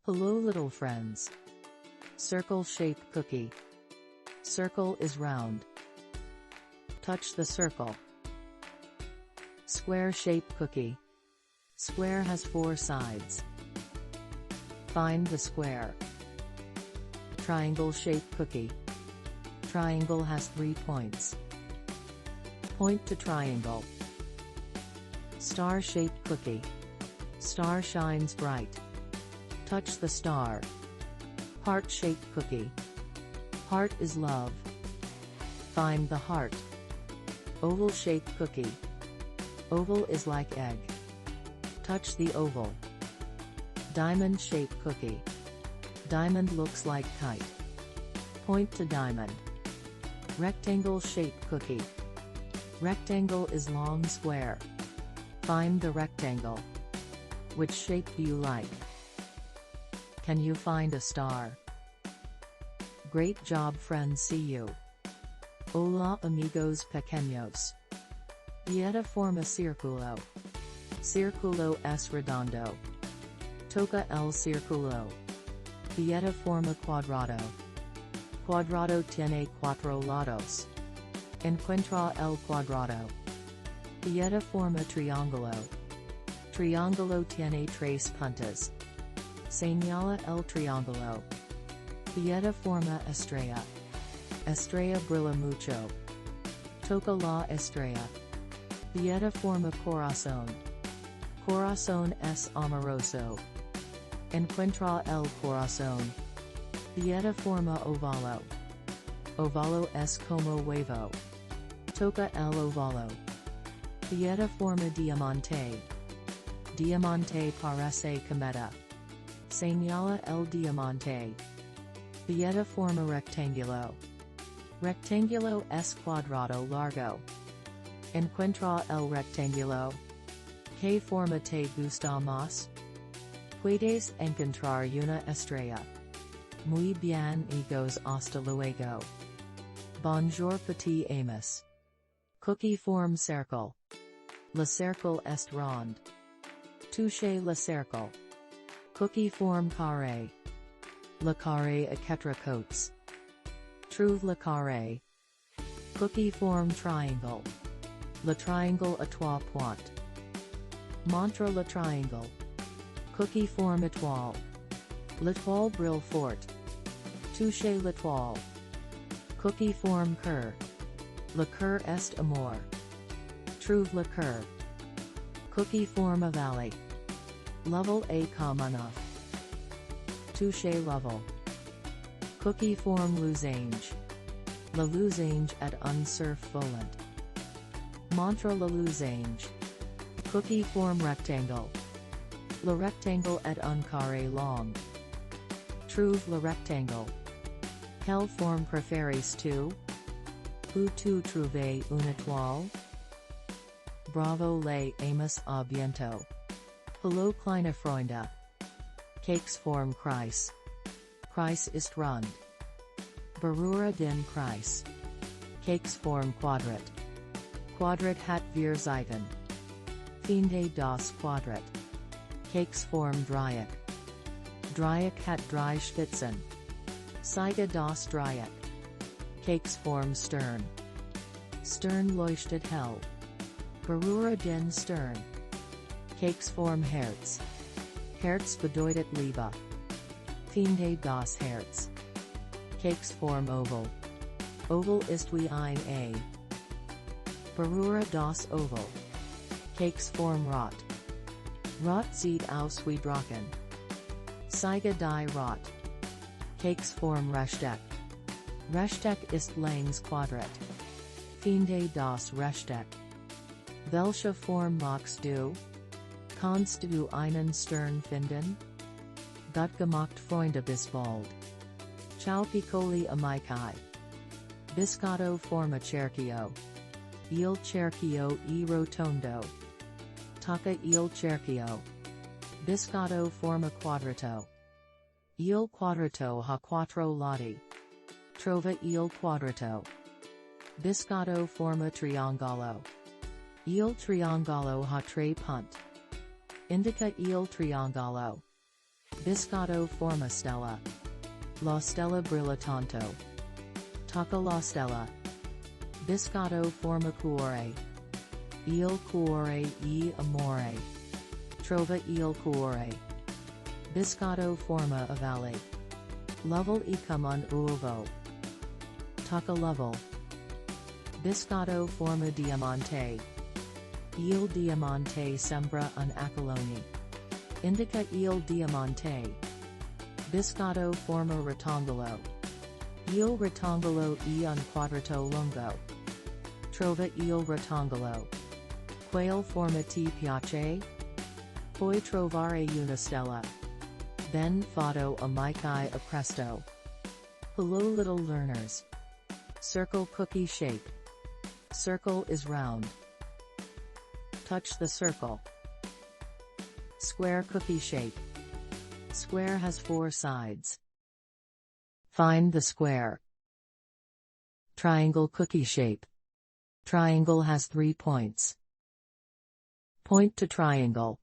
Hello little friends. Circle-shaped cookie. Circle is round. Touch the circle. Square-shaped cookie. Square has 4 sides. Find the square. Triangle-shaped cookie. Triangle has 3 points. Point to triangle. Star-shaped cookie. Star shines bright. Touch the star. Heart-shaped cookie. Heart is love. Find the heart. Oval-shaped cookie. Oval is like egg. Touch the oval. Diamond-shaped cookie. Diamond looks like kite. Point to diamond. Rectangle-shaped cookie. Rectangle is long square. Find the rectangle. Which shape do you like? Can you find a star? Great job friends, see you. Hola amigos pequeños. Dieta forma círculo. Círculo es redondo. Toca el círculo. Dieta forma cuadrado. Cuadrado tiene 4 lados. Encuentra el cuadrado. Dieta forma triángulo. Triángulo tiene 3 puntas. Señala el triángulo. Dieta forma estrella. Estrella brilla mucho. Toca la estrella. Dieta forma corazón. Corazón es amoroso. Encuentra el corazón. Dieta forma ovalo. Ovalo es como huevo. Toca el ovalo. Dieta forma diamante. Diamante parece cometa. Señala el diamante. Dieta forma rectángulo. Rectángulo es cuadrado largo. Encuentra el rectángulo. ¿Qué forma te gusta más? Puedes encontrar una estrella. Muy bien amigos, hasta luego. Bonjour petit amis. Cookie form cercle. Le cercle est rond. Touchez le cercle. Cookie form carré. Le carré a 4 côtes. Trouve le carré. Cookie form triangle. Le triangle à 3 points. Montre le triangle. Cookie form étoile. L'étoile brille fort. Touchez l'étoile. Cookie form cœur. Le cœur est amour. Trouve le cœur. Cookie form a valley. Level a comme enough. Touchez level. Cookie form losange. Le losange est un surf volant. Montre le losange. Cookie form rectangle. Le rectangle est un carré long. Trouve le rectangle. Quelle forme préfères-tu? Peux-tu trouver une étoile? Bravo les amis, à bientôt. Hallo kleine Freunde. Cakes form Kreis. Kreis ist rund. Berühre den Kreis. Cakes form Quadrat. Quadrat hat 4 Seiten. Finde das Quadrat. Cakes form Dreieck. Dreieck hat 3 Spitzen. Zeige das Dreieck. Cakes form Stern. Stern leuchtet hell. Berühre den Stern. Cakes form Herz. Herz bedeutet Liebe. Finde das Herz. Cakes form Oval. Oval ist wie ein A. Berühre das Oval. Cakes form Rot. Rot sieht aus wie Drachen. Zeige die Rot. Cakes form Rechteck. Rechteck ist längs Quadrat. Finde das Rechteck. Welche Form magst du? Kannst du einen Stern finden? Gut gemacht Freunde, bis bald. Ciao piccoli amici. Biscotto forma cerchio. Il cerchio e rotondo. Tocca il cerchio. Biscotto forma quadrato. Il quadrato ha 4 lati. Trova il quadrato. Biscotto forma triangolo. Il triangolo ha 3 punti. Indica il triangolo. Biscotto forma stella. La stella brillantante. Tocca la stella. Biscotto forma cuore. Il cuore e amore. Trova il cuore. Biscotto forma ovale. Level e come un uovo. Tocca level. Biscotto forma diamante. Il diamante sembra un aquilone. Indica il diamante. Biscotto forma rettangolo. Il rettangolo è un quadrato lungo. Trova il rettangolo. Quale forma ti piace? Puoi trovare una stella. Ben fatto amici a presto. Hello little learners. Circle cookie shape. Circle is round. Touch the circle. Square cookie shape. Square has 4 sides. Find the square. Triangle cookie shape. Triangle has 3 points. Point to triangle.